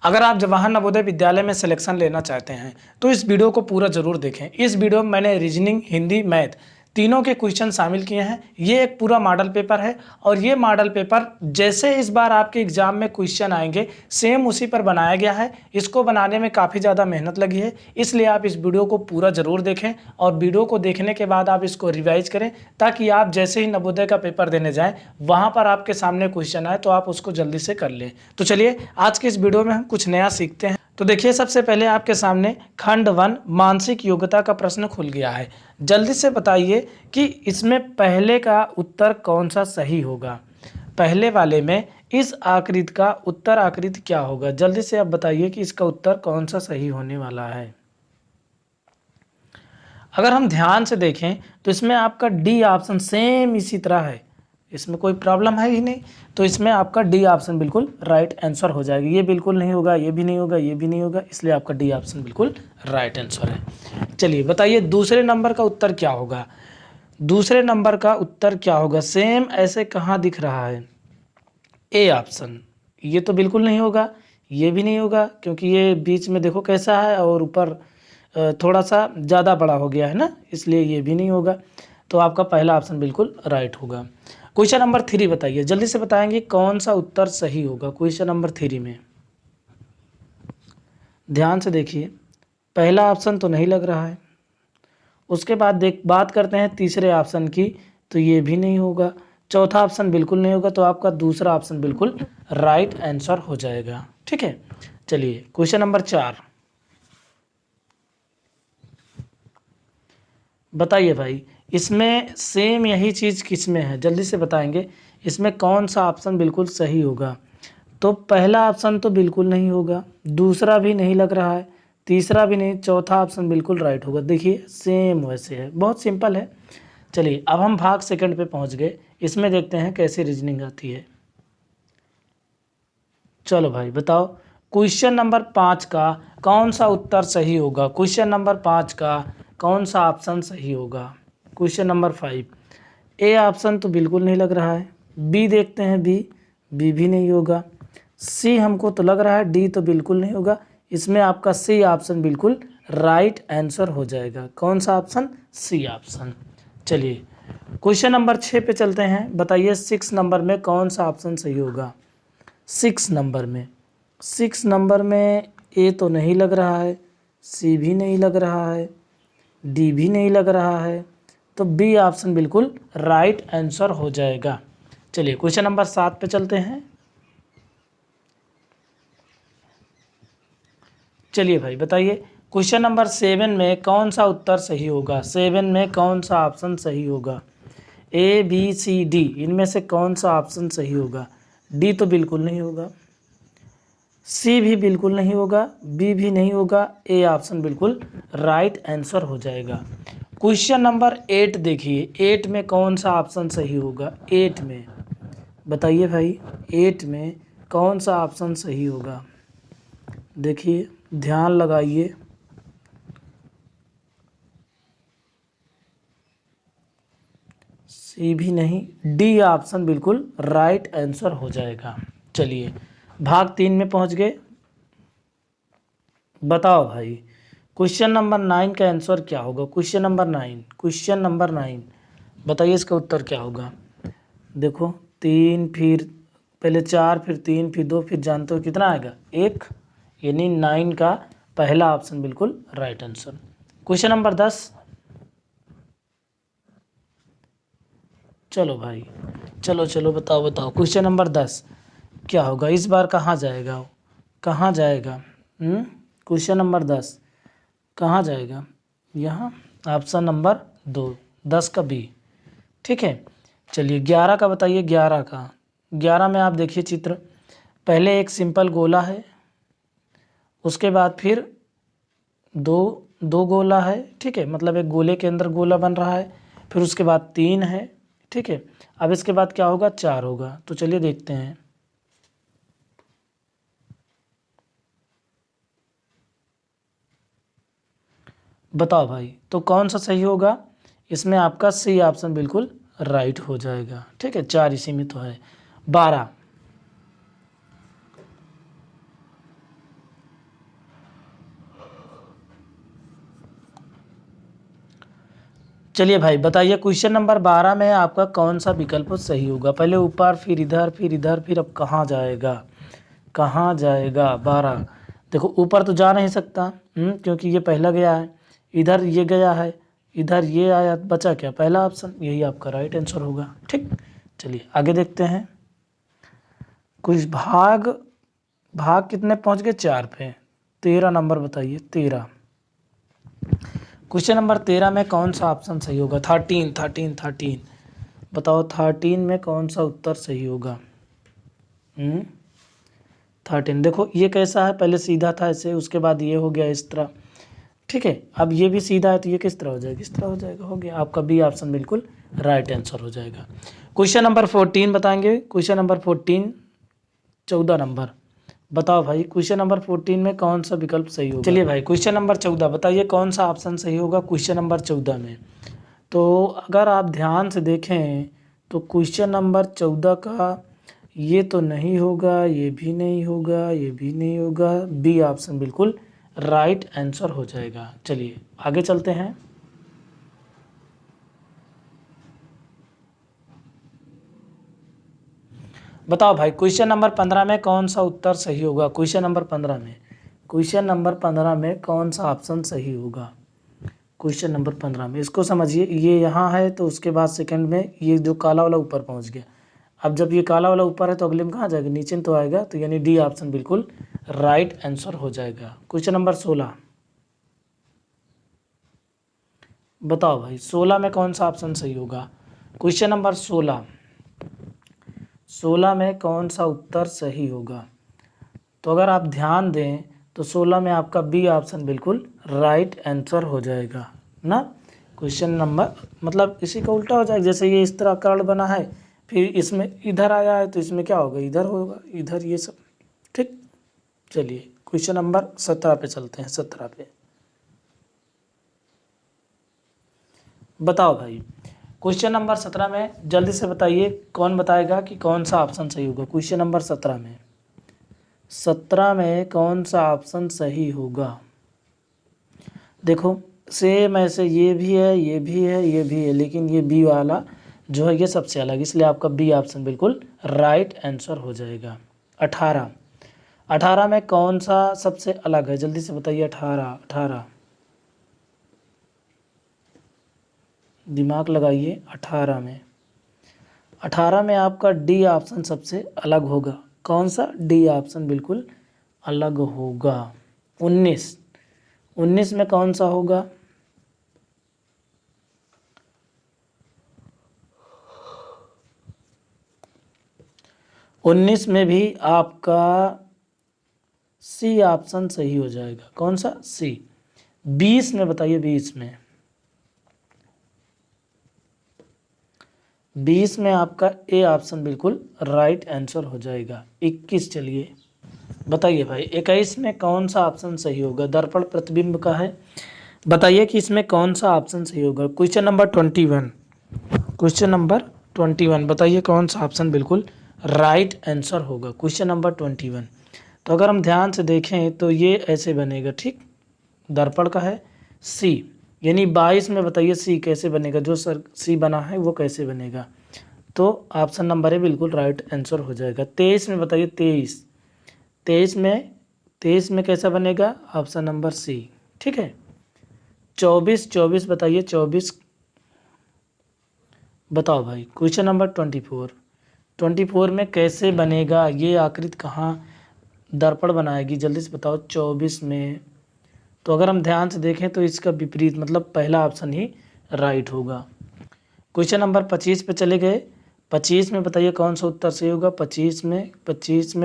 अगर आप जवाहर नवोदय विद्यालय में सिलेक्शन लेना चाहते हैं तो इस वीडियो को पूरा जरूर देखें। इस वीडियो में मैंने रीजनिंग, हिंदी, मैथ तीनों के क्वेश्चन शामिल किए हैं। ये एक पूरा मॉडल पेपर है और ये मॉडल पेपर जैसे इस बार आपके एग्जाम में क्वेश्चन आएंगे सेम उसी पर बनाया गया है। इसको बनाने में काफ़ी ज़्यादा मेहनत लगी है, इसलिए आप इस वीडियो को पूरा जरूर देखें और वीडियो को देखने के बाद आप इसको रिवाइज करें, ताकि आप जैसे ही नवोदय का पेपर देने जाएं वहाँ पर आपके सामने क्वेश्चन आए तो आप उसको जल्दी से कर लें। तो चलिए आज के इस वीडियो में हम कुछ नया सीखते हैं। तो देखिए, सबसे पहले आपके सामने खंड 1 मानसिक योग्यता का प्रश्न खुल गया है। जल्दी से बताइए कि इसमें पहले का उत्तर कौन सा सही होगा। पहले वाले में इस आकृति का उत्तर आकृति क्या होगा। जल्दी से आप बताइए कि इसका उत्तर कौन सा सही होने वाला है। अगर हम ध्यान से देखें तो इसमें आपका डी ऑप्शन सेम इसी तरह है, इसमें कोई प्रॉब्लम है ही नहीं, तो इसमें आपका डी ऑप्शन बिल्कुल राइट आंसर हो जाएगा। ये बिल्कुल नहीं होगा, ये भी नहीं होगा, ये भी नहीं होगा, इसलिए आपका डी ऑप्शन बिल्कुल राइट आंसर है। चलिए बताइए दूसरे नंबर का उत्तर क्या होगा। दूसरे नंबर का उत्तर क्या होगा, सेम ऐसे कहाँ दिख रहा है। ए ऑप्शन, ये तो बिल्कुल नहीं होगा, ये भी नहीं होगा, क्योंकि ये बीच में देखो कैसा है और ऊपर थोड़ा सा ज़्यादा बड़ा हो गया है ना, इसलिए ये भी नहीं होगा। तो आपका पहला ऑप्शन बिल्कुल राइट होगा। क्वेश्चन नंबर 3 बताइए, जल्दी से बताएंगे कौन सा उत्तर सही होगा। क्वेश्चन नंबर 3 में ध्यान से देखिए, पहला ऑप्शन तो नहीं लग रहा है। उसके बाद बात करते हैं तीसरे ऑप्शन की, तो ये भी नहीं होगा। चौथा ऑप्शन बिल्कुल नहीं होगा, तो आपका दूसरा ऑप्शन बिल्कुल राइट आंसर हो जाएगा। ठीक है, चलिए क्वेश्चन नंबर 4 बताइए भाई, इसमें सेम यही चीज़ किस में है, जल्दी से बताएंगे इसमें कौन सा ऑप्शन बिल्कुल सही होगा। तो पहला ऑप्शन तो बिल्कुल नहीं होगा, दूसरा भी नहीं लग रहा है, तीसरा भी नहीं, चौथा ऑप्शन बिल्कुल राइट होगा। देखिए सेम वैसे है, बहुत सिंपल है। चलिए अब हम भाग सेकंड पे पहुंच गए, इसमें देखते हैं कैसे रीजनिंग आती है। चलो भाई बताओ, क्वेश्चन नंबर 5 का कौन सा उत्तर सही होगा। क्वेश्चन नंबर 5 का कौन सा ऑप्शन सही होगा। क्वेश्चन नंबर 5, ए ऑप्शन तो बिल्कुल नहीं लग रहा है, बी देखते हैं, बी भी नहीं होगा, सी हमको तो लग रहा है, डी तो बिल्कुल नहीं होगा। इसमें आपका सी ऑप्शन बिल्कुल राइट आंसर हो जाएगा। कौन सा ऑप्शन, सी ऑप्शन। चलिए क्वेश्चन नंबर 6 पे चलते हैं, बताइए 6 नंबर में कौन सा ऑप्शन सही होगा। 6 नंबर में ए तो नहीं लग रहा है, सी भी नहीं लग रहा है, डी भी नहीं लग रहा है, तो बी ऑप्शन बिल्कुल राइट आंसर हो जाएगा। चलिए क्वेश्चन नंबर 7 पे चलते हैं। चलिए भाई बताइए, क्वेश्चन नंबर 7 में कौन सा उत्तर सही होगा। 7 में कौन सा ऑप्शन सही होगा। ए बी सी डी इनमें से कौन सा ऑप्शन सही होगा। डी तो बिल्कुल नहीं होगा, सी भी बिल्कुल नहीं होगा, बी भी नहीं होगा, ए ऑप्शन बिल्कुल राइट आंसर हो जाएगा। क्वेश्चन नंबर 8 देखिए, 8 में कौन सा ऑप्शन सही होगा। 8 में बताइए भाई, 8 में कौन सा ऑप्शन सही होगा। देखिए ध्यान लगाइए, सी भी नहीं, डी ऑप्शन बिल्कुल राइट आंसर हो जाएगा। चलिए भाग 3 में पहुंच गए। बताओ भाई क्वेश्चन नंबर 9 का आंसर क्या होगा। क्वेश्चन नंबर 9 बताइए इसका उत्तर क्या होगा। देखो 3 फिर पहले 4 फिर 3 फिर 2 फिर जानते हो कितना आएगा 1, यानी 9 का पहला ऑप्शन बिल्कुल राइट आंसर। क्वेश्चन नंबर 10, चलो भाई चलो बताओ क्वेश्चन नंबर 10 क्या होगा। इस बार कहाँ जाएगा, क्वेश्चन नंबर 10 कहाँ जाएगा। यहाँ ऑप्शन नंबर 2, 10 का बी। ठीक है, चलिए 11 का बताइए। 11 में आप देखिए चित्र, पहले एक सिंपल गोला है, उसके बाद फिर दो गोला है। ठीक है, मतलब एक गोले के अंदर गोला बन रहा है, फिर उसके बाद 3 है। ठीक है, अब इसके बाद क्या होगा, 4 होगा। तो चलिए देखते हैं। बताओ भाई तो कौन सा सही होगा। इसमें आपका सी ऑप्शन बिल्कुल राइट हो जाएगा। ठीक है, 4 इसी में तो है। 12 चलिए भाई बताइए क्वेश्चन नंबर 12 में आपका कौन सा विकल्प सही होगा। पहले ऊपर फिर इधर फिर इधर फिर अब कहाँ जाएगा, कहाँ जाएगा 12। देखो ऊपर तो जा नहीं सकता क्योंकि ये पहला गया है, इधर ये गया है, इधर ये आया, बचा क्या पहला ऑप्शन, यही आपका राइट आंसर होगा। ठीक, चलिए आगे देखते हैं। कुछ भाग कितने पहुंच गए, 4 पे। 13 नंबर बताइए, 13। क्वेश्चन नंबर 13 में कौन सा ऑप्शन सही होगा। 13 बताओ 13 में कौन सा उत्तर सही होगा। 13 देखो ये कैसा है, पहले सीधा था ऐसे, उसके बाद ये हो गया इस तरह। ठीक है, अब ये भी सीधा है तो ये किस तरह हो जाएगा, इस तरह हो जाएगा। हो गया आपका बी ऑप्शन बिल्कुल राइट आंसर हो जाएगा। क्वेश्चन नंबर 14 बताएंगे। क्वेश्चन नंबर 14 14 नंबर बताओ भाई, क्वेश्चन नंबर 14 में कौन सा विकल्प सही होगा। चलिए भाई क्वेश्चन नंबर 14 बताइए कौन सा ऑप्शन सही होगा क्वेश्चन नंबर 14 में। तो अगर आप ध्यान से देखें तो क्वेश्चन नंबर 14 का ये तो नहीं होगा, ये भी नहीं होगा, ये भी नहीं होगा, बी ऑप्शन बिल्कुल राइट आंसर हो जाएगा। चलिए आगे चलते हैं। बताओ भाई क्वेश्चन नंबर 15 में कौन सा उत्तर सही होगा। क्वेश्चन नंबर 15 में, क्वेश्चन नंबर 15 में कौन सा ऑप्शन सही होगा। क्वेश्चन नंबर 15 में इसको समझिए, ये यहाँ है तो उसके बाद सेकंड में ये जो काला वाला ऊपर पहुँच गया। अब जब ये काला वाला ऊपर है तो अगले में कहाँ जाएगा, नीचे में तो आएगा, तो यानी डी ऑप्शन बिल्कुल राइट आंसर हो जाएगा। क्वेश्चन नंबर 16 बताओ भाई 16 में कौन सा ऑप्शन सही होगा। क्वेश्चन नंबर 16 में कौन सा उत्तर सही होगा। तो अगर आप ध्यान दें तो 16 में आपका बी ऑप्शन बिल्कुल राइट आंसर हो जाएगा ना। क्वेश्चन नंबर मतलब इसी का उल्टा हो जाएगा, जैसे ये इस तरह कर्ण बना है, फिर इसमें इधर आया है तो इसमें क्या होगा, इधर होगा, इधर ये सब। ठीक, चलिए क्वेश्चन नंबर 17 पे चलते हैं। 17 पे बताओ भाई, क्वेश्चन नंबर 17 में जल्दी से बताइए, कौन बताएगा कि कौन सा ऑप्शन सही होगा। क्वेश्चन नंबर 17 में, 17 में कौन सा ऑप्शन सही होगा। देखो सेम ऐसे ये भी है, ये भी है, ये भी है, लेकिन ये बी वाला जो है ये सबसे अलग, इसलिए आपका बी ऑप्शन बिल्कुल राइट आंसर हो जाएगा। 18 में कौन सा सबसे अलग है, जल्दी से बताइए। 18 दिमाग लगाइए। 18 में आपका डी ऑप्शन सबसे अलग होगा। कौन सा, डी ऑप्शन बिल्कुल अलग होगा। 19 में कौन सा होगा। 19 में भी आपका सी ऑप्शन सही हो जाएगा। कौन सा, सी। 20 में बताइए, 20 में आपका ए ऑप्शन बिल्कुल राइट आंसर हो जाएगा। 21 चलिए बताइए भाई, 21 में कौन सा ऑप्शन सही होगा। दर्पण प्रतिबिंब का है, बताइए कि इसमें कौन सा ऑप्शन सही होगा। क्वेश्चन नंबर 21, क्वेश्चन नंबर 21 बताइए कौन सा ऑप्शन बिल्कुल राइट आंसर होगा। क्वेश्चन नंबर 21, तो अगर हम ध्यान से देखें तो ये ऐसे बनेगा। ठीक, दर्पण का है सी, यानी 22 में बताइए सी कैसे बनेगा, जो सर सी बना है वो कैसे बनेगा। तो ऑप्शन नंबर ए बिल्कुल राइट आंसर हो जाएगा। 23 में बताइए, 23 में कैसा बनेगा, ऑप्शन नंबर सी। ठीक है, 24 बताइए, 24 बताओ भाई। क्वेश्चन नंबर 24 में कैसे बनेगा, ये आकृति कहाँ दर्पण बनाएगी, जल्दी से बताओ। 24 में तो अगर हम ध्यान से देखें तो इसका विपरीत, मतलब पहला ऑप्शन ही राइट होगा। क्वेश्चन नंबर 25 पे चले गए। 25 में बताइए कौन सा उत्तर सही होगा। 25 में 25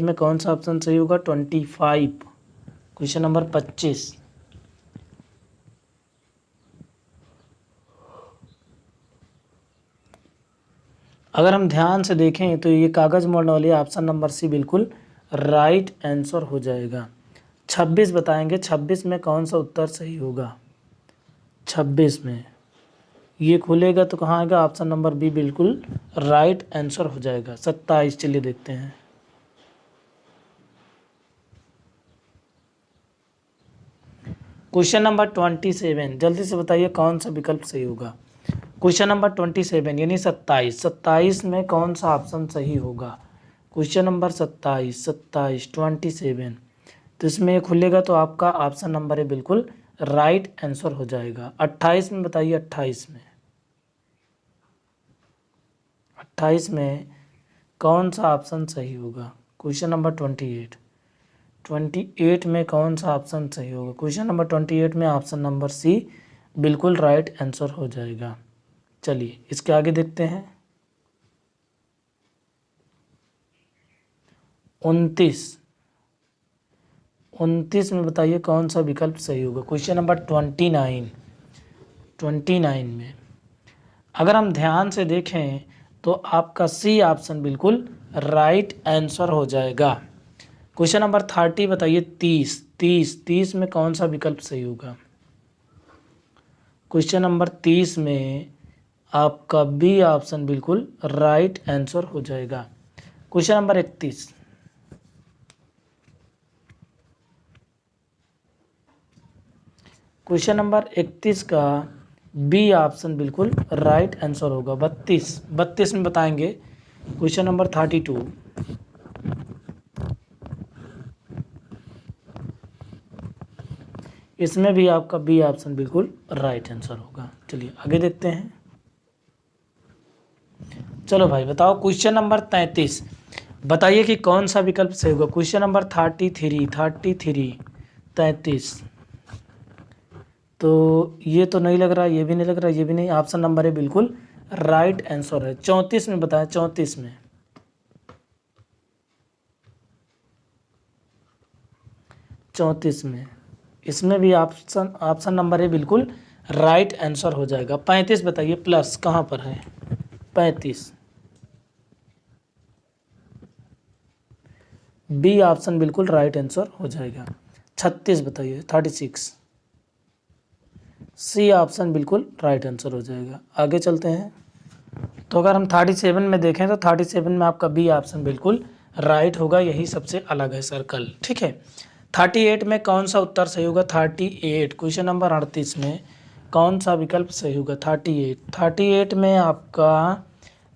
में कौन सा ऑप्शन सही होगा। 25, क्वेश्चन नंबर 25। अगर हम ध्यान से देखें तो ये कागज मोड़ने वाली ऑप्शन नंबर सी बिल्कुल राइट आंसर हो जाएगा। 26 बताएंगे, 26 में कौन सा उत्तर सही होगा। 26 में ये खुलेगा तो कहाँ आएगा, ऑप्शन नंबर बी बिल्कुल राइट आंसर हो जाएगा। 27 चलिए देखते हैं। क्वेश्चन नंबर 27, जल्दी से बताइए कौन सा विकल्प सही होगा। क्वेश्चन नंबर 27 यानी 27 में कौन सा ऑप्शन सही होगा। क्वेश्चन नंबर 27 27 तो इसमें खुलेगा तो आपका ऑप्शन नंबर है बिल्कुल राइट आंसर हो जाएगा। 28 में बताइए, 28 में कौन सा ऑप्शन सही होगा। क्वेश्चन नंबर 28 में कौन सा ऑप्शन सही होगा। क्वेश्चन नंबर 28 में ऑप्शन नंबर सी बिल्कुल राइट आंसर हो जाएगा। चलिए इसके आगे देखते हैं। 29 में बताइए कौन सा विकल्प सही होगा। क्वेश्चन नंबर 29 में अगर हम ध्यान से देखें तो आपका सी ऑप्शन बिल्कुल राइट आंसर हो जाएगा। क्वेश्चन नंबर 30 बताइए 30 में कौन सा विकल्प सही होगा। क्वेश्चन नंबर 30 में आपका बी ऑप्शन बिल्कुल राइट आंसर हो जाएगा। क्वेश्चन नंबर 31 का बी ऑप्शन बिल्कुल राइट आंसर होगा। 32 में बताएंगे। क्वेश्चन नंबर 32 इसमें भी आपका बी ऑप्शन बिल्कुल राइट आंसर होगा। चलिए आगे देखते हैं। चलो भाई बताओ क्वेश्चन नंबर 33 बताइए कि कौन सा विकल्प सही होगा। क्वेश्चन नंबर 33 तो ये तो नहीं लग रहा, ये भी नहीं लग रहा, ये भी नहीं। ऑप्शन नंबर है बिल्कुल राइट आंसर है। 34 में बताएं। 34 में इसमें भी ऑप्शन नंबर है बिल्कुल राइट आंसर हो जाएगा। 35 बताइए प्लस कहाँ पर है। 35 बी ऑप्शन बिल्कुल राइट आंसर हो जाएगा। 36 बताइए 36 सी ऑप्शन बिल्कुल राइट आंसर हो जाएगा। आगे चलते हैं। तो अगर हम 37 में देखें तो 37 में आपका बी ऑप्शन बिल्कुल राइट होगा, यही सबसे अलग है सर्कल। ठीक है। 38 में कौन सा उत्तर सही होगा। 38 क्वेश्चन नंबर 38 में कौन सा विकल्प सही होगा। 38 में आपका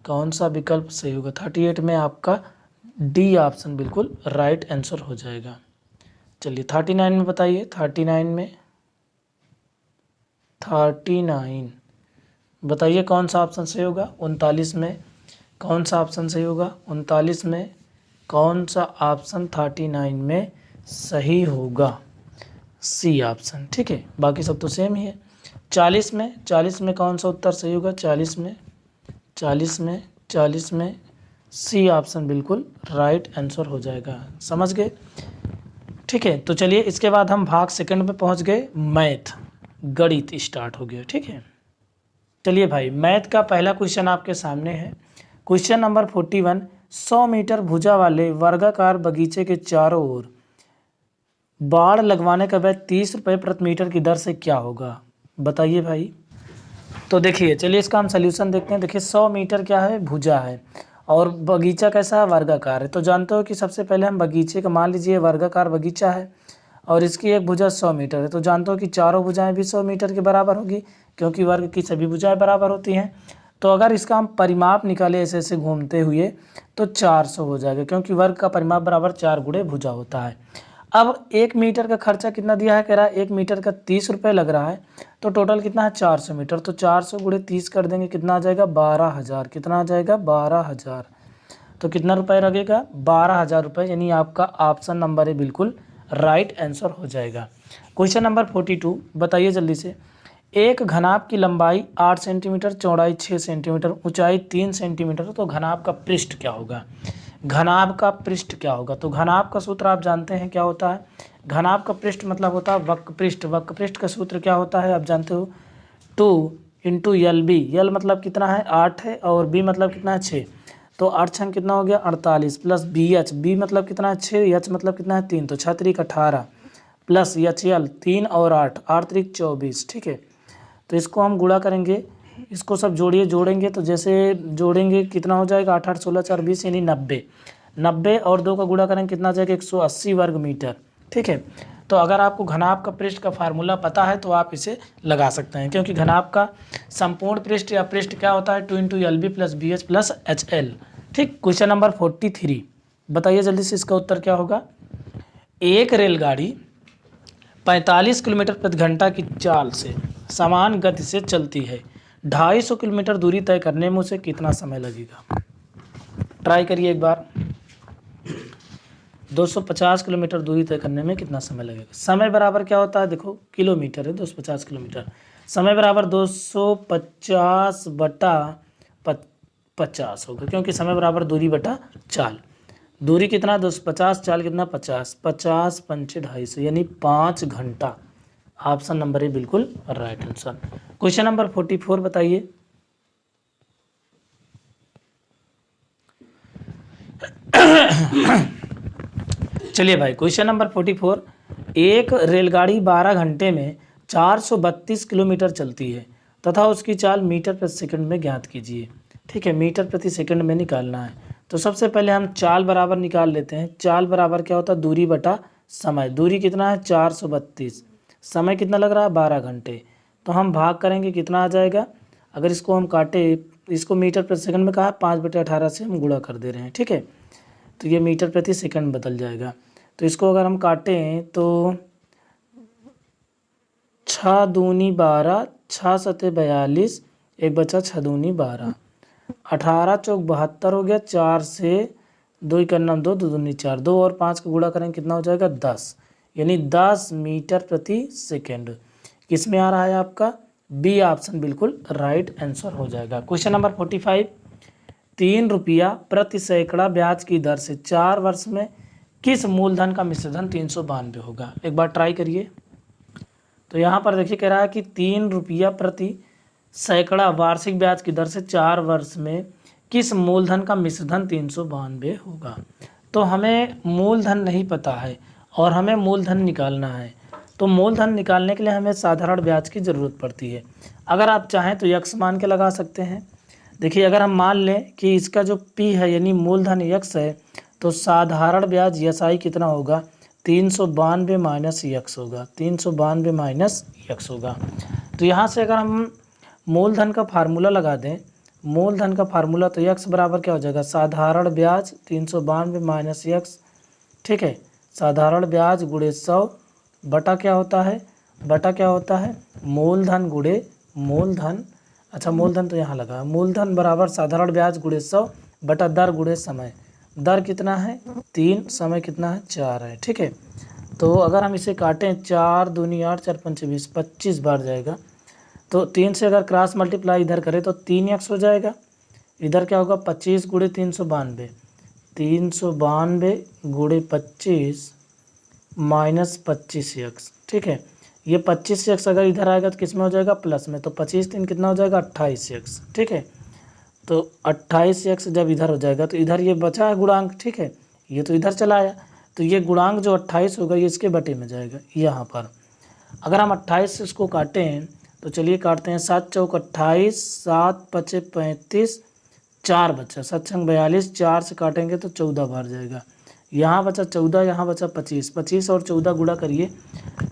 कौन सा विकल्प सही होगा। 38 में आपका डी ऑप्शन बिल्कुल राइट आंसर हो जाएगा। चलिए 39 में बताइए। 39 बताइए कौन सा ऑप्शन सही होगा। 39 में कौन सा ऑप्शन सही होगा। 39 में कौन सा ऑप्शन 39 में सही होगा। C option. ठीक है, बाकी सब तो सेम ही है। 40 में कौन सा उत्तर सही होगा। 40 में सी ऑप्शन बिल्कुल राइट आंसर हो जाएगा। समझ गए। ठीक है, तो चलिए इसके बाद हम भाग सेकंड में पहुंच गए। मैथ गणित स्टार्ट हो गया। ठीक है, चलिए भाई मैथ का पहला क्वेश्चन आपके सामने है। क्वेश्चन नंबर 41 100 मीटर भुजा वाले वर्गाकार बगीचे के चारों ओर बाड़ लगवाने का व्यय 30 रुपये प्रति मीटर की दर से क्या होगा। बताइए भाई। तो देखिए चलिए इसका हम सल्यूशन देखते हैं। देखिए 100 मीटर क्या है, भुजा है, और बगीचा कैसा है, वर्गाकार है। तो जानते हो कि सबसे पहले हम बगीचे का मान लीजिए वर्गाकार बगीचा है और इसकी एक भुजा 100 मीटर है। तो जानते हो कि चारों भुजाएं भी 100 मीटर के बराबर होगी, क्योंकि वर्ग की सभी भुजाएं बराबर होती हैं। तो अगर इसका हम परिमाप निकाले ऐसे ऐसे घूमते हुए तो 400 हो जाएगा, क्योंकि वर्ग का परिमाप बराबर 4 गुणे भुजा होता है। अब 1 मीटर का खर्चा कितना दिया है, कह रहा है 1 मीटर का 30 रुपये लग रहा है। तो टोटल कितना है 400 मीटर। तो 400 गुणे 30 कर देंगे, कितना आ जाएगा 12,000। कितना आ जाएगा 12,000। तो कितना रुपये लगेगा 12,000 रुपये, यानी आपका ऑप्शन नंबर है बिल्कुल राइट आंसर हो जाएगा। क्वेश्चन नंबर 42 बताइए जल्दी से। एक घनाभ की लंबाई 8 सेंटीमीटर, चौड़ाई 6 सेंटीमीटर, ऊंचाई 3 सेंटीमीटर, तो घनाभ का पृष्ठ क्या होगा। घनाभ का पृष्ठ क्या होगा। तो घनाभ का सूत्र आप जानते हैं क्या होता है। घनाभ का पृष्ठ मतलब होता है वक्रपृष्ठ। वक्रपृष्ठ का सूत्र क्या होता है आप जानते हो, 2 × LB। यल मतलब कितना है 8 है, और बी मतलब कितना है 6। तो 8 छंग कितना हो गया 48, प्लस BH। बी मतलब कितना है 6, H मतलब कितना है 3, तो 6 3 18, प्लस HL 3 और 8, 8 3 24। ठीक है, तो इसको हम गुणा करेंगे, इसको सब जोड़ेंगे तो जैसे जोड़ेंगे कितना हो जाएगा 8 8 16 4 20 यानी 90 और 2 का गुणा करेंगे कितना आ जाएगा 180 वर्ग मीटर। ठीक है, तो अगर आपको घनाभ का पृष्ठ का फार्मूला पता है तो आप इसे लगा सकते हैं, क्योंकि घनाभ का संपूर्ण पृष्ठ या पृष्ठ क्या होता है 2 × LB + BH + HL। ठीक। क्वेश्चन नंबर 43 बताइए जल्दी से, इसका उत्तर क्या होगा। एक रेलगाड़ी 45 किलोमीटर प्रति घंटा की चाल से समान गति से चलती है। 250 किलोमीटर दूरी तय करने में उसे कितना समय लगेगा। ट्राई करिए एक बार। 250 किलोमीटर दूरी तय करने में कितना समय लगेगा। समय बराबर क्या होता है, देखो किलोमीटर है, 250 किलोमीटर। समय बराबर 250 बटा 50 होगा, क्योंकि समय बराबर दूरी बटा चाल। दूरी कितना 250, चाल कितना 50, 50 पंचे 250 यानी 5 घंटा। ऑप्शन नंबर ए बिल्कुल राइट आंसर। क्वेश्चन नंबर 44 बताइए। चलिए भाई, क्वेश्चन नंबर 44। एक रेलगाड़ी 12 घंटे में 432 किलोमीटर चलती है तथा उसकी चाल मीटर प्रति सेकंड में ज्ञात कीजिए। ठीक है, मीटर प्रति सेकंड में निकालना है। तो सबसे पहले हम चाल बराबर निकाल लेते हैं। चाल बराबर क्या होता है, दूरी बटा समय। दूरी कितना है 432, समय कितना लग रहा है 12 घंटे। तो हम भाग करेंगे, कितना आ जाएगा, अगर इसको हम काटे, इसको मीटर प्रति सेकंड में कहा, 5/18 से हम गुणा कर दे रहे हैं। ठीक है, तो ये मीटर प्रति सेकंड बदल जाएगा। तो इसको अगर हम काटें तो 6 दूनी 12, 6 सते 42, एक बचा 6 दूनी 12, 18 चौक 72 हो गया। 4 से 2 का नाम 2, 2 दूनी 4, 2 और 5 का गुणा करेंगे कितना हो जाएगा 10, यानी 10 मीटर प्रति सेकंड। किस में आ रहा है आपका, बी ऑप्शन बिल्कुल राइट आंसर हो जाएगा। Question number 45। 3 रुपया प्रति सैकड़ा ब्याज की दर से 4 वर्ष में किस मूलधन का मिश्रधन 392 होगा। एक बार ट्राई करिए। तो यहाँ पर देखिए कह रहा है कि 3 रुपया प्रति सैकड़ा वार्षिक ब्याज की दर से 4 वर्ष में किस मूलधन का मिश्रधन 392 होगा। तो हमें मूलधन नहीं पता है और हमें मूलधन निकालना है। तो मूलधन निकालने के लिए हमें साधारण ब्याज की ज़रूरत पड़ती है। अगर आप चाहें तो यक्स मान के लगा सकते हैं। देखिए, अगर हम मान लें कि इसका जो पी है यानी मूलधन यक्स है, तो साधारण ब्याज यसाई कितना होगा 392 माइनस यक्स होगा, 392 माइनस यक्स होगा। तो यहाँ से अगर हम मूलधन का फार्मूला लगा दें, मूलधन का फार्मूला, तो यक्स बराबर क्या हो जाएगा, साधारण ब्याज 392 माइनस यक्स। ठीक है, साधारण ब्याज गुणे 100 बटा क्या होता है, बटा क्या होता है मूलधन गुणे मूलधन। अच्छा, मूलधन तो यहाँ लगा, मूलधन बराबर साधारण ब्याज गुणे 100 बटा दर गुणे समय। दर कितना है 3, समय कितना है 4 है। ठीक है, तो अगर हम इसे काटें, 4 दूनी 8, 4 पंचे 20, 25 बार जाएगा। तो 3 से अगर क्रॉस मल्टीप्लाई इधर करें तो 3x हो जाएगा। इधर क्या होगा 25 गुणे 392, 392 गुणे 25 माइनस 25x। ठीक है, ये 25x अगर इधर आएगा तो किस में हो जाएगा प्लस में, तो 25 3 कितना हो जाएगा 28x। ठीक है, तो 28x जब इधर हो जाएगा तो इधर ये बचा है गुणांक। ठीक है, ये तो इधर चला आया, तो ये गुणांक जो 28 होगा ये इसके बटे में जाएगा यहाँ पर। अगर हम 28 से इसको काटें तो चलिए काटते हैं, 7 चौक 28, 7 पचे 35, 4 बचा, 7 छंग 42, 4 से काटेंगे तो 14 बार जाएगा। यहाँ बचा 14, यहाँ बचा 25, 25 और 14 गुणा करिए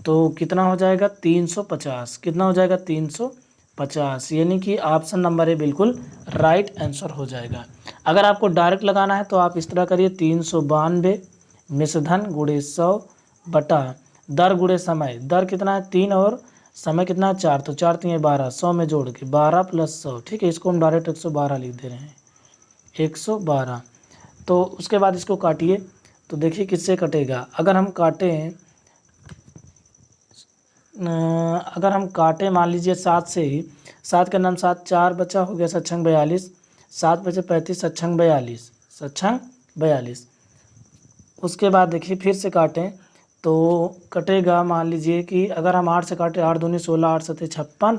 तो कितना हो जाएगा 350। कितना हो जाएगा 350, यानी कि ऑप्शन नंबर ए बिल्कुल राइट आंसर हो जाएगा। अगर आपको डायरेक्ट लगाना है तो आप इस तरह करिए, 392 मिश्रधन गुणे 100 बटा दर गुणे समय। दर कितना है 3 और समय कितना है 4, तो 4 3 12, 100 में जोड़ के 12 + 100। ठीक है, इसको हम डायरेक्ट 112 लिख दे रहे हैं, 112। तो उसके बाद इसको काटिए तो देखिए किससे कटेगा। अगर हम काटें मान लीजिए 7 से ही, 7 का नाम 7, 4 बचा हो गया 7 छंग 42, 7 बचे 35, 7 छंग 42, 7 छंग 42। उसके बाद देखिए फिर से काटें तो कटेगा, मान लीजिए कि अगर हम 8 से काटें, 8 दूनी 16, 8 सते 56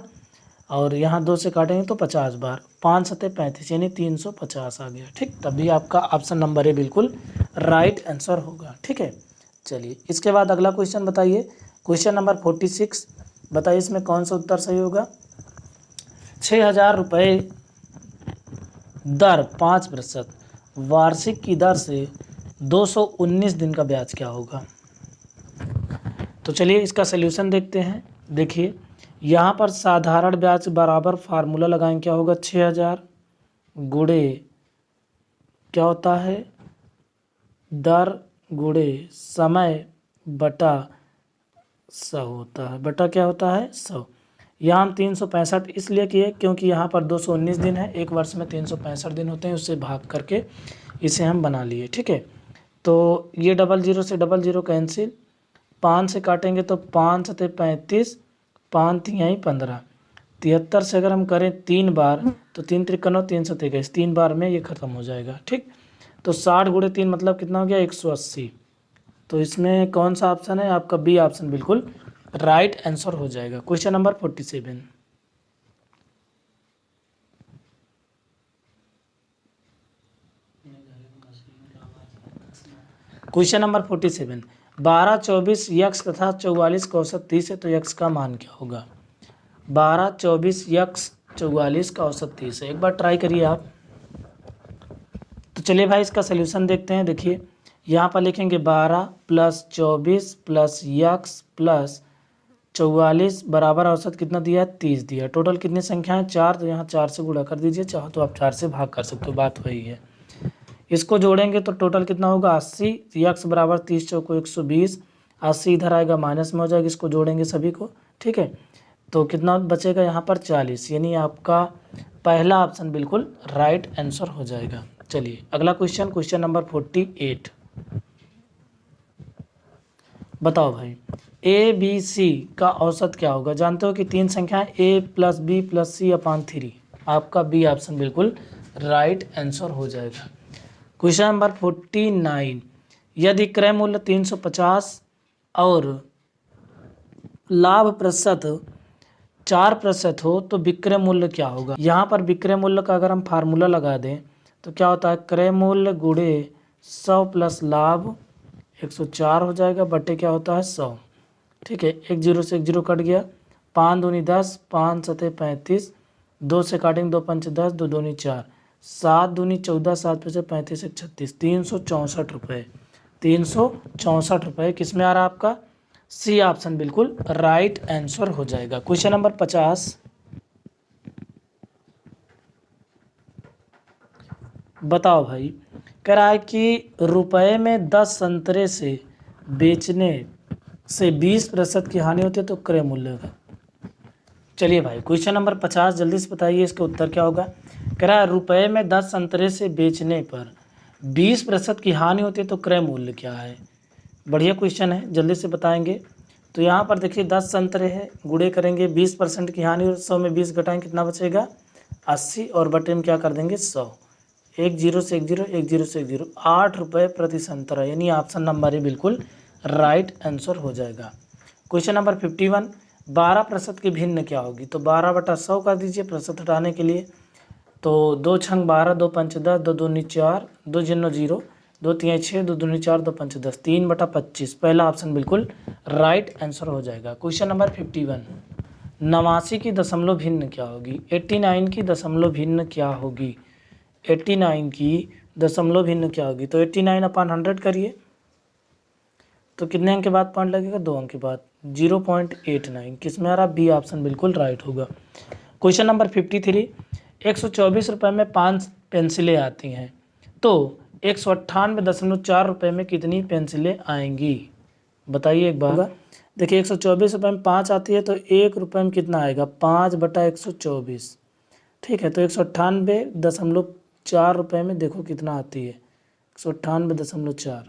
और यहाँ 2 से काटेंगे तो 50 बार, 5 सते 35 यानी 350 आ गया। ठीक, तभी आपका ऑप्शन नंबर ए बिल्कुल राइट आंसर होगा। ठीक है, चलिए इसके बाद अगला क्वेश्चन बताइए। क्वेश्चन नंबर 46 बताइए, इसमें कौन सा उत्तर सही होगा। 6000 रुपये दर 5% वार्षिक की दर से 219 दिन का ब्याज क्या होगा। तो चलिए इसका सल्यूशन देखते हैं। देखिए यहाँ पर साधारण ब्याज बराबर फार्मूला लगाएं, क्या होगा 6000 गुणे क्या होता है दर गुणे समय बटा 100 होता है, बटा क्या होता है 100। यहाँ हम 365 इसलिए किए क्योंकि यहाँ पर 219 दिन है, एक वर्ष में 365 दिन होते हैं, उससे भाग करके इसे हम बना लिए। ठीक है, तो ये 00 से 00 कैंसिल, 5 से काटेंगे तो 5 सते 35, 5 तिहाई 15, 73 से अगर हम करें 3 बार तो 3 त्रिकनौ 3 सते 21, 3 बार में ये खत्म हो जाएगा। ठीक, तो 60 गुणे 3 मतलब कितना हो गया 180। तो इसमें कौन सा ऑप्शन है आपका? बी ऑप्शन बिल्कुल राइट आंसर हो जाएगा। Question number 47। Question number 47, 12, 24 x तथा 44 का औसत 30 है, तो यक्स का मान क्या होगा? 12, 24 यक्स 44 का औसत 30 है। एक बार ट्राई करिए आप। तो चलिए भाई इसका सलूशन देखते हैं। देखिए यहाँ पर लिखेंगे 12 + 24 + यक्स + 44 बराबर औसत कितना दिया है 30 दिया। टोटल कितनी संख्या है 4, तो यहाँ 4 से गुणा कर दीजिए, चाहो तो आप 4 से भाग कर सकते हो, बात वही है। इसको जोड़ेंगे तो टोटल कितना होगा 80, यक्स बराबर 30 चौको 120, 80 इधर आएगा माइनस में हो जाएगा, इसको जोड़ेंगे सभी को। ठीक है, तो कितना बचेगा यहाँ पर 40, यानी आपका पहला ऑप्शन बिल्कुल राइट आंसर हो जाएगा। चलिए अगला क्वेश्चन, क्वेश्चन नंबर 48। बताओ भाई ए बी सी का औसत क्या होगा? जानते हो कि 3 संख्याएं a + b + c/3, आपका बी ऑप्शन बिल्कुल राइट आंसर हो जाएगा। क्वेश्चन नंबर 49, यदि क्रय मूल्य 350 और लाभ प्रतिशत 4% हो तो विक्रय मूल्य क्या होगा? यहाँ पर विक्रय मूल्य का अगर हम फार्मूला लगा दें तो क्या होता है क्रय मूल्य गुणे 100 + लाभ 104 हो जाएगा, बटे क्या होता है 100। ठीक है, 1 0 से 1 0 कट गया, 5 दूनी 10, 5 सते 35, 2 से काटेंगे 2 पंच 10, 2 दूनी 4, 7 दूनी 14, 7 पचे 35 1 36, 364 रुपये। 364 रुपये किस में आ रहा है आपका? सी ऑप्शन बिल्कुल राइट आंसर हो जाएगा। Question number 50। बताओ भाई, कह रहा है कि रुपए में 10 संतरे से बेचने से 20% की हानि होती है तो क्रय मूल्य का। चलिए भाई क्वेश्चन नंबर 50 जल्दी से बताइए इसका उत्तर क्या होगा। कह रहा है रुपए में 10 संतरे से बेचने पर 20% की हानि होती है तो क्रय मूल्य क्या है? बढ़िया क्वेश्चन है, जल्दी से बताएंगे। तो यहाँ पर देखिए 10 संतरे हैं, गुणे करेंगे 20% की हानि और 100 में 20 घटाएंगे कितना बचेगा 80, और बटे में क्या कर देंगे 100। 1 0 से 1 0, 1 0 से 1 0, 8 रुपये प्रति संतरा, यानी ऑप्शन नंबर ए बिल्कुल राइट आंसर हो जाएगा। क्वेश्चन नंबर 51, 12% की भिन्न क्या होगी? तो 12/100 कर दीजिए प्रतिशत हटाने के लिए। तो 2 छंग 12, 2 पंच 10, 2 दूनी 4, 2 जिन्नो 0, 2 तिहाई 6, 2 दूनी 4, 2 पंच 10, 3/25, पहला ऑप्शन बिल्कुल राइट आंसर हो जाएगा। क्वेश्चन नंबर 51, 89 की दशमलव भिन्न क्या होगी? 89 की दशमलव भिन्न क्या होगी? 89 की दशमलव भिन्न क्या होगी? तो 89/100 करिए, तो कितने अंक के बाद पॉइंट लगेगा? 2 अंक के बाद, 0.89 किस में आ रहा? बी ऑप्शन बिल्कुल राइट होगा। क्वेश्चन नंबर 53, 124 रुपये में 5 पेंसिलें आती हैं तो 198.4 रुपये में कितनी पेंसिलें आएंगी? बताइए एक बार। देखिए 124 रुपये में 5 आती है तो 1 रुपये में कितना आएगा 5/124। ठीक है, तो 198.4 रुपये में देखो कितना आती है 198.4।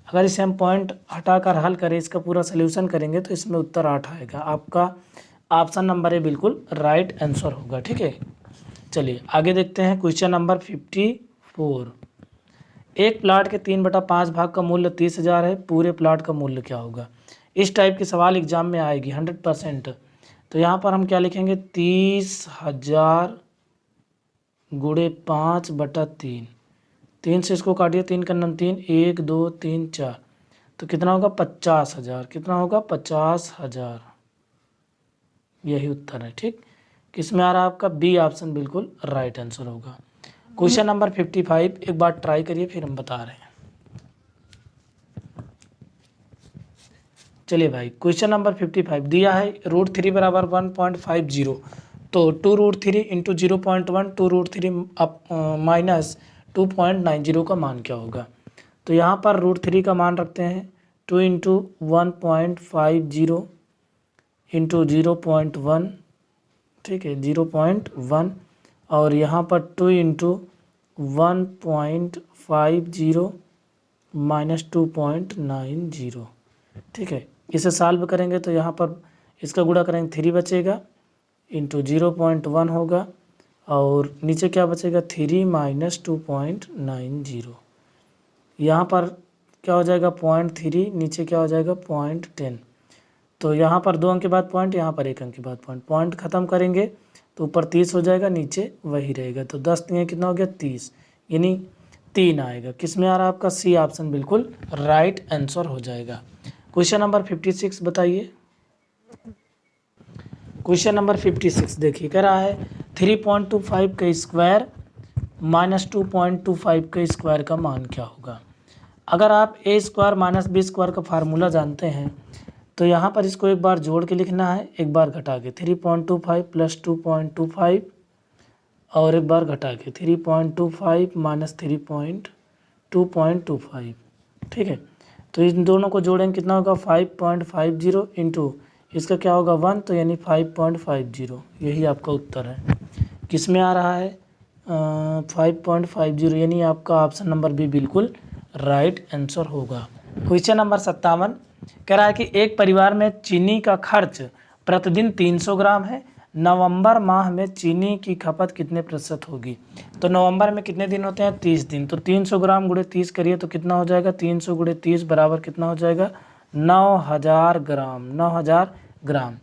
अगर इसे हम पॉइंट हटाकर हल करें, इसका पूरा सलूशन करेंगे तो इसमें उत्तर 8 आएगा। आपका ऑप्शन नंबर ए बिल्कुल राइट आंसर होगा। ठीक है, चलिए आगे देखते हैं। क्वेश्चन नंबर 54, एक प्लाट के 3/5 भाग का मूल्य 30,000 है, पूरे प्लाट का मूल्य क्या होगा? इस टाइप की सवाल एग्जाम में आएगी 100%। तो यहाँ पर हम क्या लिखेंगे 30,000 गुणे 5/3, 3 से इसको काटिए, 3 का 3, 1 2 3 4, तो कितना होगा 50,000। कितना होगा 50,000, यही उत्तर है। ठीक, किस में आ रहा है आपका? बी ऑप्शन बिल्कुल राइट आंसर होगा। क्वेश्चन नंबर 55, एक बार ट्राई करिए फिर हम बता रहे हैं। चलिए भाई, क्वेश्चन नंबर 55 दिया है √3 बराबर 1.50, तो 2√3 इंटू 0.1 2√3 माइनस 2.90 का मान क्या होगा। तो यहाँ पर √3 का मान रखते हैं 2 इंटू 1.50 इंटू 0.1, ठीक है 0.1, और यहाँ पर 2 इंटू 1.50 माइनस 2.90, ठीक है। इसे सॉल्व करेंगे तो यहाँ पर इसका गुणा करेंगे 3 बचेगा इंटू 0.1 होगा, और नीचे क्या बचेगा 3 माइनस 2.90। यहाँ पर क्या हो जाएगा 0.3, नीचे क्या हो जाएगा 0.10। तो यहाँ पर 2 अंक के बाद पॉइंट, यहाँ पर 1 अंक के बाद पॉइंट, पॉइंट खत्म करेंगे तो ऊपर 30 हो जाएगा, नीचे वही रहेगा। तो 10 3 कितना हो गया 30, यानी 3 आएगा। किस में आ रहा है आपका सी ऑप्शन बिल्कुल राइट आंसर हो जाएगा। क्वेश्चन नंबर 56 बताइए। क्वेश्चन नंबर 56 देखिए, कह रहा है 3.25 का स्क्वायर माइनस 2.25 का स्क्वायर का मान क्या होगा। अगर आप ए स्क्वायर माइनस बी स्क्वायर का फार्मूला जानते हैं तो यहाँ पर इसको एक बार जोड़ के लिखना है, एक बार घटा के 3.25 प्लस 2.25, और एक बार घटा के 3.25 माइनस 2.25, ठीक है। तो इन दोनों को जोड़ेंगे कितना होगा 5.50 इंटू इसका क्या होगा 1, तो यानी 5.50, यही आपका उत्तर है। किस में आ रहा है 5.50, यानी आपका ऑप्शन नंबर बी बिल्कुल राइट आंसर होगा। क्वेश्चन नंबर 57 कह रहा है कि एक परिवार में चीनी का खर्च प्रतिदिन 300 ग्राम है, नवंबर माह में चीनी की खपत कितने प्रतिशत होगी। तो नवंबर में कितने दिन होते हैं 30 दिन, तो 300 ग्राम गुणे 30 करिए तो कितना हो जाएगा 300 गुणे 30 बराबर कितना हो जाएगा 9000 ग्राम, 9000 ग्राम।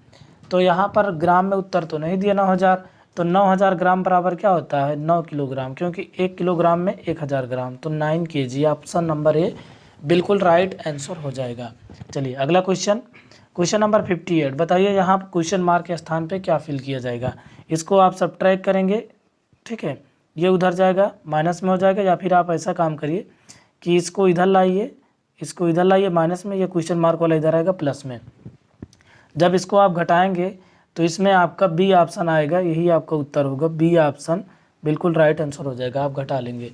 तो यहाँ पर ग्राम में उत्तर तो नहीं दिया 9000, तो 9000 ग्राम बराबर क्या होता है 9 किलोग्राम, क्योंकि 1 किलोग्राम में 1000 ग्राम, तो 9 kg, ऑप्शन नंबर ए बिल्कुल राइट आंसर हो जाएगा। चलिए अगला क्वेश्चन, क्वेश्चन नंबर 58 बताइए, यहाँ क्वेश्चन मार्क के स्थान पे क्या फिल किया जाएगा। इसको आप सब्ट्रैक्ट करेंगे, ठीक है, ये उधर जाएगा माइनस में हो जाएगा, या फिर आप ऐसा काम करिए कि इसको इधर लाइए, इसको इधर लाइए माइनस में, ये क्वेश्चन मार्क वाला इधर आएगा प्लस में। जब इसको आप घटाएंगे तो इसमें आपका बी ऑप्शन आएगा, यही आपका उत्तर होगा, बी ऑप्शन बिल्कुल राइट आंसर हो जाएगा, आप घटा लेंगे।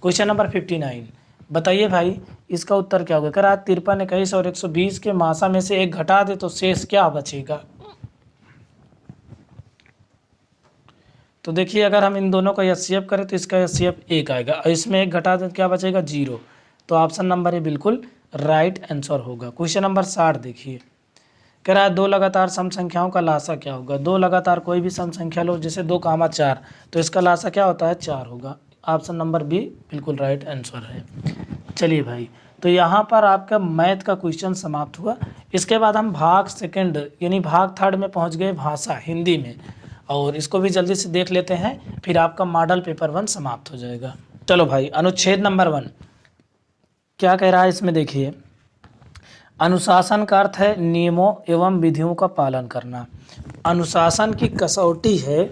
क्वेश्चन नंबर 59 बताइए भाई, इसका उत्तर क्या होगा। करा 53, 21 और 120 के मासा में से एक घटा दे तो शेष क्या बचेगा। तो देखिए अगर हम इन दोनों का एचसीएफ करें तो इसका एचसीएफ 1 आएगा, और इसमें एक घटा दे तो क्या बचेगा 0, तो ऑप्शन नंबर ए बिल्कुल राइट आंसर होगा। क्वेश्चन नंबर 60 देखिए, कह रहा है 2 लगातार सम संख्याओं का लासा क्या होगा। 2 लगातार कोई भी सम संख्या लो, जैसे 2, 4, तो इसका लासा क्या होता है 4 होगा, ऑप्शन नंबर बी बिल्कुल राइट आंसर है। चलिए भाई, तो यहाँ पर आपका मैथ का क्वेश्चन समाप्त हुआ। इसके बाद हम भाग सेकंड यानी भाग थर्ड में पहुँच गए, भाषा हिंदी में, और इसको भी जल्दी से देख लेते हैं, फिर आपका मॉडल पेपर 1 समाप्त हो जाएगा। चलो भाई, अनुच्छेद नंबर 1 क्या कह रहा है इसमें देखिए, अनुशासन का अर्थ है नियमों एवं विधियों का पालन करना। अनुशासन की कसौटी है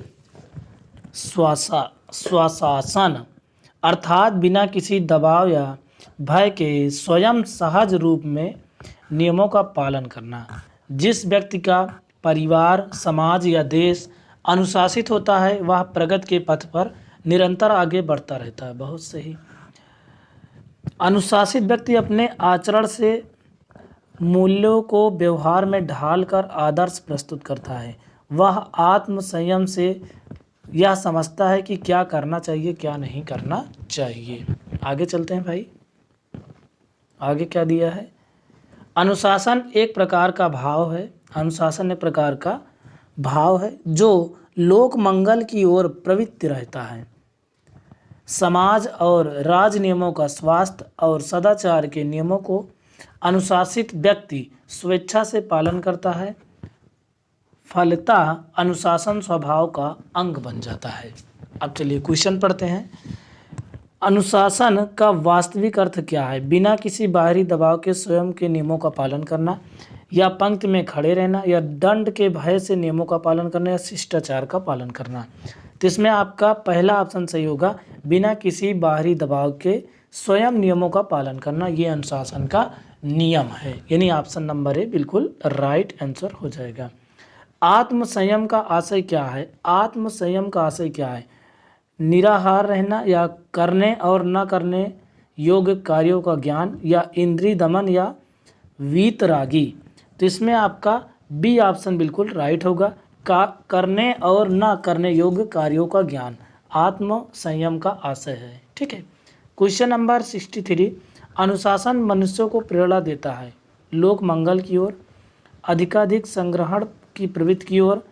स्वशासन, अर्थात बिना किसी दबाव या भय के स्वयं सहज रूप में नियमों का पालन करना। जिस व्यक्ति का परिवार, समाज या देश अनुशासित होता है वह प्रगति के पथ पर निरंतर आगे बढ़ता रहता है। बहुत सही। अनुशासित व्यक्ति अपने आचरण से मूल्यों को व्यवहार में ढालकर आदर्श प्रस्तुत करता है। वह आत्म संयम से यह समझता है कि क्या करना चाहिए क्या नहीं करना चाहिए। आगे चलते हैं भाई, आगे क्या दिया है। अनुशासन एक प्रकार का भाव है, अनुशासन एक प्रकार का भाव है जो लोक मंगल की ओर प्रवृत्त रहता है। समाज और राज नियमों का, स्वास्थ्य और सदाचार के नियमों को अनुशासित व्यक्ति स्वेच्छा से पालन करता है। फलतः अनुशासन स्वभाव का अंग बन जाता है। अब चलिए क्वेश्चन पढ़ते हैं। अनुशासन का वास्तविक अर्थ क्या है। बिना किसी बाहरी दबाव के स्वयं के नियमों का पालन करना, या पंक्ति में खड़े रहना, या दंड के भय से नियमों का पालन करना, या शिष्टाचार का पालन करना। तो इसमें आपका पहला ऑप्शन सही होगा, बिना किसी बाहरी दबाव के स्वयं नियमों का पालन करना, ये अनुशासन का नियम है, यानी ऑप्शन नंबर ए बिल्कुल राइट आंसर हो जाएगा। आत्म संयम का आशय क्या है? आत्म संयम का आशय क्या है? निराहार रहना या करने और न करने योग्य कार्यों का ज्ञान, या इंद्रिय दमन, या वीतरागी। तो इसमें आपका बी ऑप्शन बिल्कुल राइट होगा, करने और न करने योग्य कार्यों का ज्ञान आत्म संयम का आशय है। ठीक है। क्वेश्चन नंबर 63, अनुशासन मनुष्यों को प्रेरणा देता है लोक मंगल की ओर, अधिकाधिक संग्रहण की प्रवृत्ति की ओर,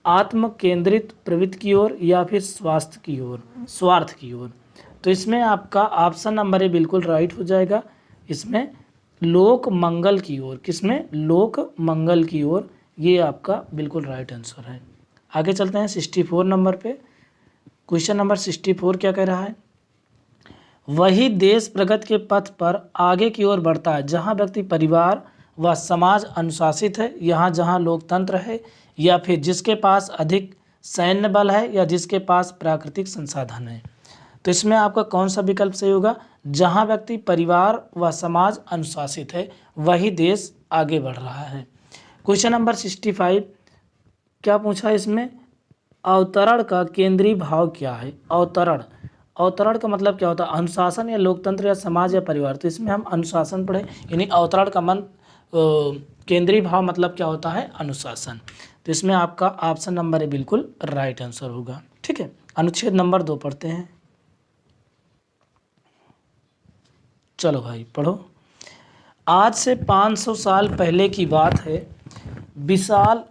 आत्म केंद्रित प्रवृत्ति की ओर, या फिर स्वास्थ्य की ओर, स्वार्थ की ओर। तो इसमें आपका ऑप्शन नंबर ए बिल्कुल राइट हो जाएगा, इसमें लोक मंगल की ओर। किसमें? लोक मंगल की ओर, ये आपका बिल्कुल राइट आंसर है। आगे चलते हैं 64 नंबर पे। क्वेश्चन नंबर 64 क्या कह रहा है? वही देश प्रगति के पथ पर आगे की ओर बढ़ता है जहाँ व्यक्ति, परिवार व समाज अनुशासित है, यहाँ जहाँ लोकतंत्र है, या फिर जिसके पास अधिक सैन्य बल है, या जिसके पास प्राकृतिक संसाधन है। तो इसमें आपका कौन सा विकल्प सही होगा? जहाँ व्यक्ति, परिवार व समाज अनुशासित है वही देश आगे बढ़ रहा है। क्वेश्चन नंबर 65 क्या पूछा इसमें? अवतरण का केंद्रीय भाव क्या है? अवतरण, अवतरण का मतलब क्या होता है? अनुशासन या लोकतंत्र या समाज या परिवार। तो इसमें हम अनुशासन पढ़े, यानी अवतरण का केंद्रीय भाव मतलब क्या होता है? अनुशासन। तो इसमें आपका ऑप्शन नंबर ए बिल्कुल राइट आंसर होगा। ठीक है। अनुच्छेद नंबर 2 पढ़ते हैं। चलो भाई पढ़ो। आज से 500 साल पहले की बात है, विशाल,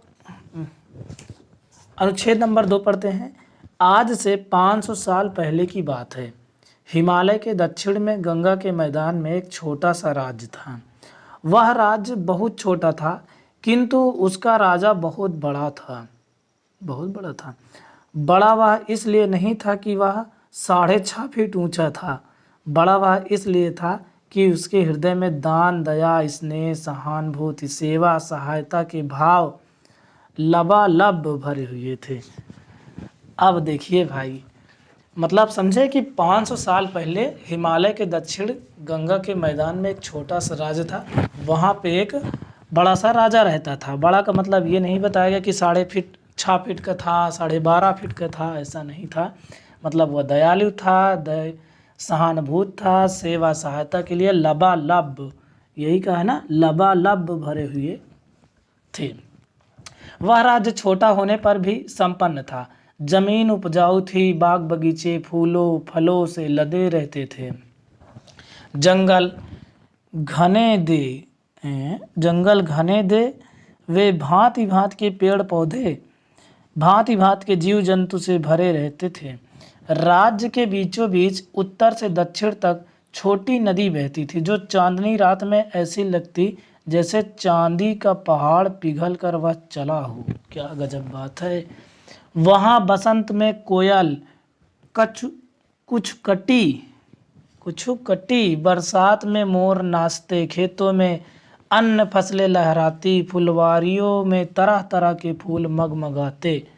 अनुच्छेद नंबर 2 पढ़ते हैं। आज से 500 साल पहले की बात है, हिमालय के दक्षिण में गंगा के मैदान में एक छोटा सा राज्य था। वह राज्य बहुत छोटा था, किंतु उसका राजा बहुत बड़ा था। बहुत बड़ा था। बड़ा वह इसलिए नहीं था कि वह 6.5 फीट ऊंचा था, बड़ा वह इसलिए था कि उसके हृदय में दान, दया, स्नेह, सहानुभूति, सेवा, सहायता के भाव लबालब भरे हुए थे। अब देखिए भाई, मतलब समझे कि 500 साल पहले हिमालय के दक्षिण गंगा के मैदान में एक छोटा सा राज्य था, वहाँ पे एक बड़ा सा राजा रहता था। बड़ा का मतलब ये नहीं बताया गया कि 6.5 फीट का था, 12.5 फीट का था, ऐसा नहीं था। मतलब वह दयालु था, सहानुभूत था, सेवा सहायता के लिए लबालब, यही कहा है ना, लबालब भरे हुए थे। वह राज्य छोटा होने पर भी संपन्न था। जमीन उपजाऊ थी, बाग बगीचे फूलों फलों से लदे रहते थे। जंगल घने दे वे भांति भांति के पेड़ पौधे, भांति भांति के जीव जंतु से भरे रहते थे। राज्य के बीचों बीच उत्तर से दक्षिण तक छोटी नदी बहती थी, जो चांदनी रात में ऐसी लगती जैसे चांदी का पहाड़ पिघल कर वह चला हो। क्या गजब बात है। वहाँ बसंत में कोयल कुछ कटी, बरसात में मोर नाचते, खेतों में अन्न फसलें लहराती, फुलवारियों में तरह तरह के फूल मगमगाते।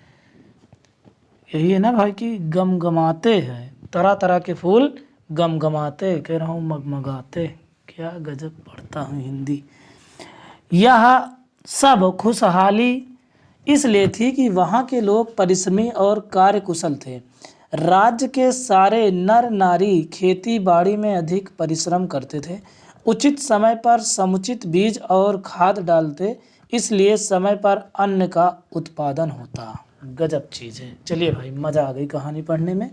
यही है ना भाई कि गमगमाते हैं, तरह तरह के फूल गमगमाते, कह रहा हूँ मगमगाते। क्या गजब पढ़ता हूँ हिंदी। यह सब खुशहाली इसलिए थी कि वहाँ के लोग परिश्रमी और कार्यकुशल थे। राज्य के सारे नर नारी खेती बाड़ी में अधिक परिश्रम करते थे, उचित समय पर समुचित बीज और खाद डालते, इसलिए समय पर अन्न का उत्पादन होता। गजब चीज़ है। चलिए भाई, मज़ा आ गई कहानी पढ़ने में।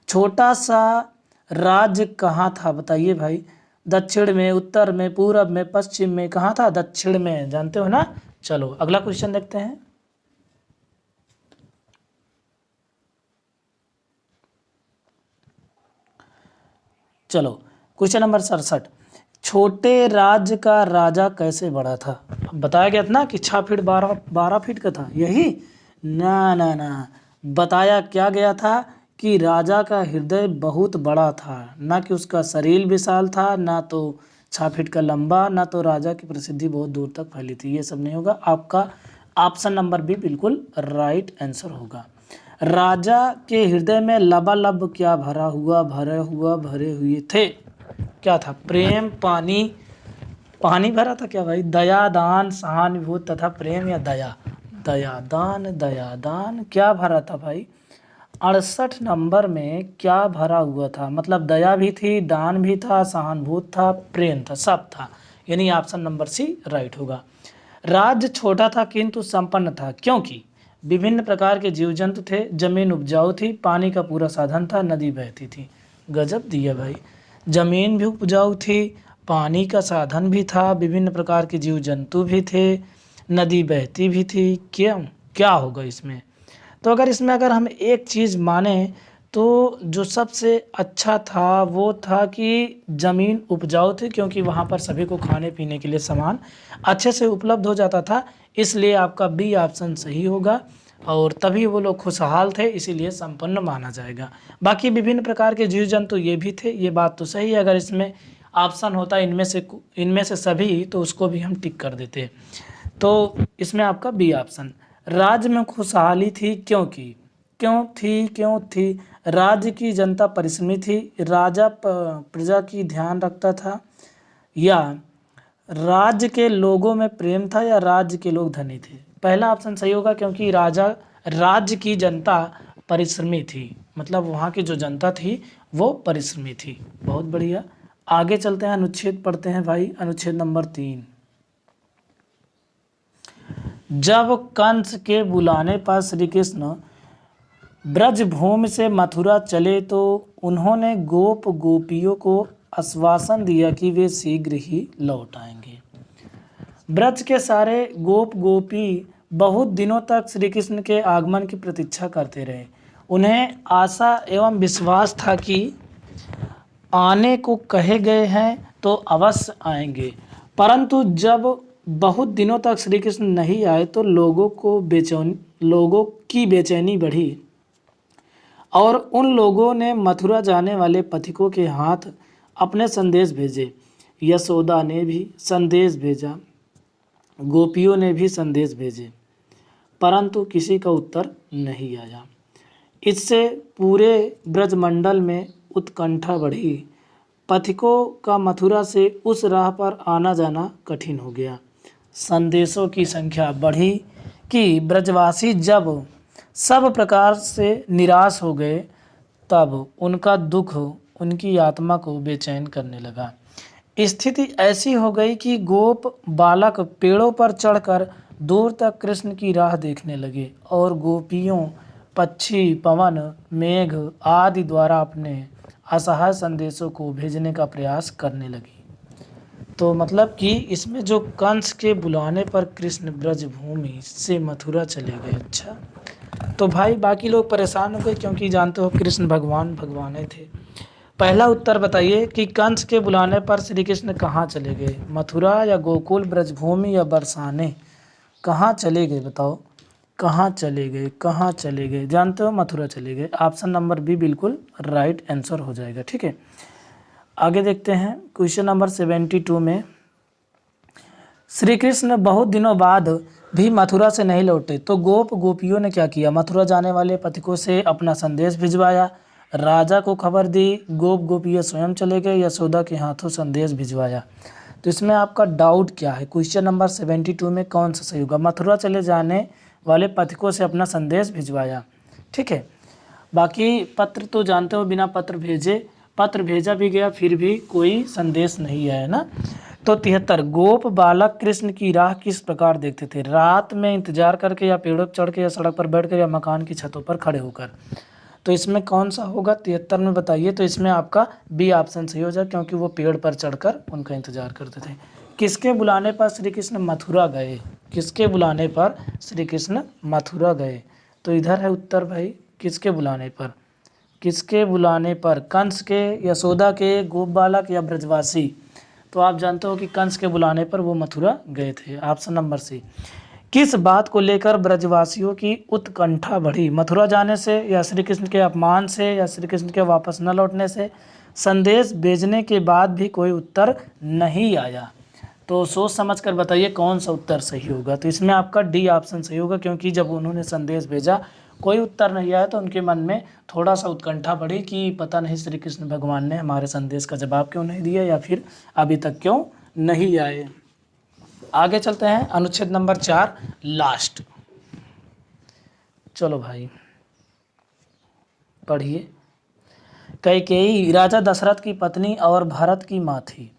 छोटा सा राज्य कहाँ था बताइए भाई? दक्षिण में, उत्तर में, पूरब में, पश्चिम में, कहाँ था? दक्षिण में, जानते हो ना। चलो अगला क्वेश्चन देखते हैं। चलो क्वेश्चन नंबर 67, छोटे राज्य का राजा कैसे बड़ा था? बताया गया था ना कि 6 फीट 12 फीट का था, यही ना ना ना, बताया क्या गया था कि राजा का हृदय बहुत बड़ा था, ना कि उसका शरीर विशाल था, ना तो 6 फीट का लंबा, ना तो राजा की प्रसिद्धि बहुत दूर तक फैली थी। ये सब नहीं होगा। आपका ऑप्शन नंबर भी बिल्कुल राइट आंसर होगा। राजा के हृदय में लबालब क्या भरे हुए थे? क्या था? प्रेम, पानी, पानी भरा था क्या भाई? दया, दान, सहानुभूति तथा प्रेम या दया? दया दान क्या भरा था भाई? 68 नंबर में क्या भरा हुआ था? मतलब दया भी थी, दान भी था, सहानुभूति था, प्रेम था, सब था। यानी ऑप्शन नंबर सी राइट होगा। राज्य छोटा था किंतु संपन्न था, क्योंकि विभिन्न प्रकार के जीव जंतु थे, जमीन उपजाऊ थी, पानी का पूरा साधन था, नदी बहती थी। गजब दिया भाई। जमीन भी उपजाऊ थी, पानी का साधन भी था, विभिन्न प्रकार के जीव जंतु भी थे, नदी बहती भी थी। क्यों, क्या होगा इसमें? तो अगर हम एक चीज़ माने तो जो सबसे अच्छा था वो था कि ज़मीन उपजाऊ थी, क्योंकि वहाँ पर सभी को खाने पीने के लिए सामान अच्छे से उपलब्ध हो जाता था, इसलिए आपका बी ऑप्शन सही होगा। और तभी वो लोग खुशहाल थे, इसीलिए संपन्न माना जाएगा। बाकी विभिन्न प्रकार के जीव जंतु ये भी थे, ये बात तो सही है। अगर इसमें ऑप्शन होता इनमें से सभी, तो उसको भी हम टिक कर देते। तो इसमें आपका बी ऑप्शन। राज्य में खुशहाली थी क्योंकि क्यों थी? राज्य की जनता परिश्रमी थी, राजा प्रजा की ध्यान रखता था, या राज्य के लोगों में प्रेम था, या राज्य के लोग धनी थे? पहला ऑप्शन सही होगा, क्योंकि राज्य की जनता परिश्रमी थी, मतलब वहाँ की जो जनता थी वो परिश्रमी थी। बहुत बढ़िया। आगे चलते हैं, अनुच्छेद पढ़ते हैं भाई। अनुच्छेद नंबर 3। जब कंस के बुलाने पर श्री कृष्ण ब्रजभूमि से मथुरा चले तो उन्होंने गोप गोपियों को आश्वासन दिया कि वे शीघ्र ही लौट आएंगे। ब्रज के सारे गोप गोपी बहुत दिनों तक श्री कृष्ण के आगमन की प्रतीक्षा करते रहे। उन्हें आशा एवं विश्वास था कि आने को कहे गए हैं तो अवश्य आएंगे, परंतु जब बहुत दिनों तक श्री कृष्ण नहीं आए तो लोगों की बेचैनी बढ़ी, और उन लोगों ने मथुरा जाने वाले पथिकों के हाथ अपने संदेश भेजे। यशोदा ने भी संदेश भेजा, गोपियों ने भी संदेश भेजे, परंतु किसी का उत्तर नहीं आया। इससे पूरे ब्रजमंडल में उत्कंठा बढ़ी। पथिकों का मथुरा से उस राह पर आना जाना कठिन हो गया। संदेशों की संख्या बढ़ी कि ब्रजवासी जब सब प्रकार से निराश हो गए, तब उनका दुख उनकी आत्मा को बेचैन करने लगा। स्थिति ऐसी हो गई कि गोप बालक पेड़ों पर चढ़कर दूर तक कृष्ण की राह देखने लगे, और गोपियों पक्षी, पवन, मेघ आदि द्वारा अपने असहाय संदेशों को भेजने का प्रयास करने लगी। तो मतलब कि इसमें जो कंस के बुलाने पर कृष्ण ब्रजभूमि से मथुरा चले गए। अच्छा, तो भाई बाकी लोग परेशान हो गए, क्योंकि जानते हो कृष्ण भगवान थे। पहला उत्तर बताइए कि कंस के बुलाने पर श्री कृष्ण कहाँ चले गए? मथुरा या गोकुल, ब्रजभूमि या बरसाने? कहाँ चले गए बताओ? कहाँ चले गए? जानते हो, मथुरा चले गए। ऑप्शन नंबर बी बिल्कुल राइट आंसर हो जाएगा। ठीक है, आगे देखते हैं। क्वेश्चन नंबर 72 में, श्री कृष्ण बहुत दिनों बाद भी मथुरा से नहीं लौटे तो गोप गोपियों ने क्या किया? मथुरा जाने वाले पथिकों से अपना संदेश भिजवाया, राजा को खबर दी, गोप गोपियाँ स्वयं चले गए, यशोदा के हाथों संदेश भिजवाया। तो इसमें आपका डाउट क्या है? क्वेश्चन नंबर 72 में कौन सा सही होगा? मथुरा चले जाने वाले पथिकों से अपना संदेश भिजवाया। ठीक है, बाकी पत्र तो जानते हो, बिना पत्र भेजा भी गया फिर भी कोई संदेश नहीं आया ना। तो 73, गोप बालक कृष्ण की राह किस प्रकार देखते थे? रात में इंतजार करके, या पेड़ों पर चढ़ के, या सड़क पर बैठ कर, या मकान की छतों पर खड़े होकर? तो इसमें कौन सा होगा 73 में बताइए। तो इसमें आपका बी ऑप्शन सही हो जाए, क्योंकि वो पेड़ पर चढ़कर उनका इंतजार करते थे। किसके बुलाने पर श्री कृष्ण मथुरा गए? किसके बुलाने पर श्री कृष्ण मथुरा गए? तो इधर है उत्तर भाई, किसके बुलाने पर? किसके बुलाने पर? कंस के, यशोदा के, गोप बालक या ब्रजवासी? तो आप जानते हो कि कंस के बुलाने पर वो मथुरा गए थे। Option number C. किस बात को लेकर ब्रजवासियों की उत्कंठा बढ़ी? मथुरा जाने से, या श्री कृष्ण के अपमान से, या श्री कृष्ण के वापस न लौटने से? संदेश भेजने के बाद भी कोई उत्तर नहीं आया। तो सोच समझ कर बताइए कौन सा उत्तर सही होगा। तो इसमें आपका डी ऑप्शन सही होगा, क्योंकि जब उन्होंने संदेश भेजा कोई उत्तर नहीं आया तो उनके मन में थोड़ा सा उत्कंठा बढ़ी कि पता नहीं श्री कृष्ण भगवान ने हमारे संदेश का जवाब क्यों नहीं दिया, या फिर अभी तक क्यों नहीं आए। आगे चलते हैं, अनुच्छेद नंबर 4 लास्ट। चलो भाई पढ़िए। कैकेयी राजा दशरथ की पत्नी और भरत की माँ थी।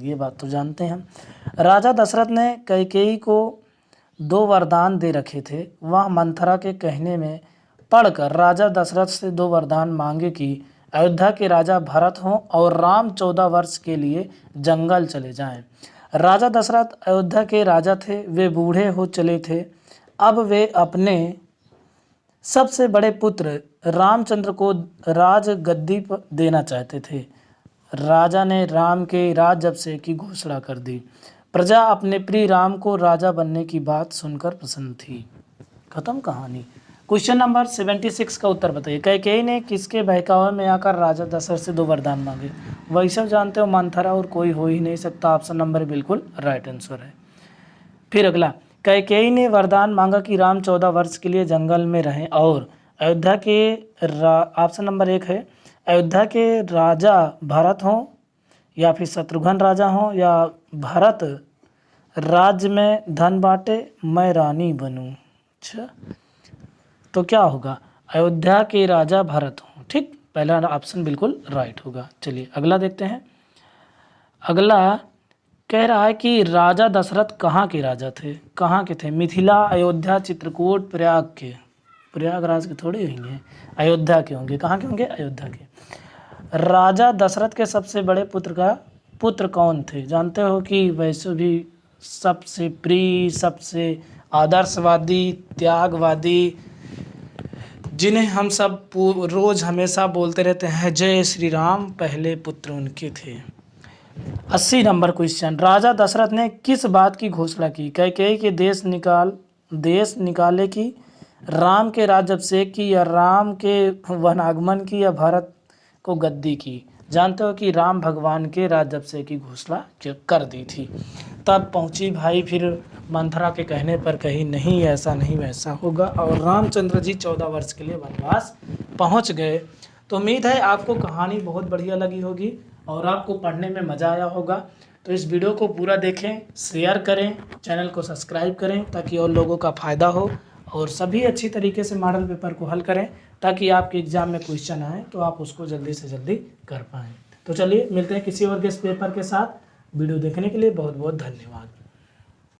ये बात तो जानते हैं हम। राजा दशरथ ने कैकेयी को 2 वरदान दे रखे थे। वह मंथरा के कहने में पढ़कर राजा दशरथ से 2 वरदान मांगे कि अयोध्या के राजा भरत हों और राम 14 वर्ष के लिए जंगल चले जाएं। राजा दशरथ अयोध्या के राजा थे, वे बूढ़े हो चले थे। अब वे अपने सबसे बड़े पुत्र रामचंद्र को राज गद्दी पर देना चाहते थे। राजा ने राम के राजअभिषेक की घोषणा कर दी। प्रजा अपने प्रिय राम को राजा बनने की बात सुनकर प्रसन्न थी। खत्म कहानी। क्वेश्चन नंबर 76 का उत्तर बताइए। कैकेयी ने किसके बहकावे में आकर राजा दशरथ से 2 वरदान मांगे? वही सब जानते हो, मंथरा, और कोई हो ही नहीं सकता। ऑप्शन नंबर बिल्कुल राइट आंसर है। फिर अगला, कैकेयी ने वरदान मांगा कि राम 14 वर्ष के लिए जंगल में रहें और अयोध्या के ऑप्शन नंबर 1 है, अयोध्या के राजा भरत हों या फिर शत्रुघ्न राजा हों या भरत राज्य में धन बांटे, मैं रानी बनूं। अच्छा, तो क्या होगा? अयोध्या के राजा भरत हों। ठीक, पहला ऑप्शन बिल्कुल राइट होगा। चलिए अगला देखते हैं। अगला कह रहा है कि राजा दशरथ कहाँ के राजा थे? कहाँ के थे? मिथिला, अयोध्या, चित्रकूट, प्रयाग के। प्रयागराज के थोड़े होंगे, अयोध्या के होंगे। कहाँ के होंगे? अयोध्या के। राजा दशरथ के सबसे बड़े पुत्र कौन थे? जानते हो कि वैसे भी सबसे प्रिय, सबसे आदर्शवादी, त्यागवादी, जिन्हें हम सब रोज हमेशा बोलते रहते हैं, जय श्री राम, पहले पुत्र उनके थे। 80 नंबर क्वेश्चन। राजा दशरथ ने किस बात की घोषणा की? कैकेयी के देश निकाले की, राम के राज्याभिषेक की, या राम के वनागमन की, या भरत को गद्दी की? जानते हो कि राम भगवान के राज्याभिषेक की घोषणा कर दी थी। तब पहुंची भाई फिर मंथरा के कहने पर कही नहीं, ऐसा नहीं वैसा होगा, और रामचंद्र जी 14 वर्ष के लिए वनवास पहुंच गए। तो उम्मीद है आपको कहानी बहुत बढ़िया लगी होगी और आपको पढ़ने में मज़ा आया होगा। तो इस वीडियो को पूरा देखें, शेयर करें, चैनल को सब्सक्राइब करें ताकि और लोगों का फ़ायदा हो, और सभी अच्छी तरीके से मॉडल पेपर को हल करें ताकि आपके एग्ज़ाम में क्वेश्चन आए तो आप उसको जल्दी से जल्दी कर पाएँ। तो चलिए मिलते हैं किसी और के इस पेपर के साथ। वीडियो देखने के लिए बहुत बहुत धन्यवाद।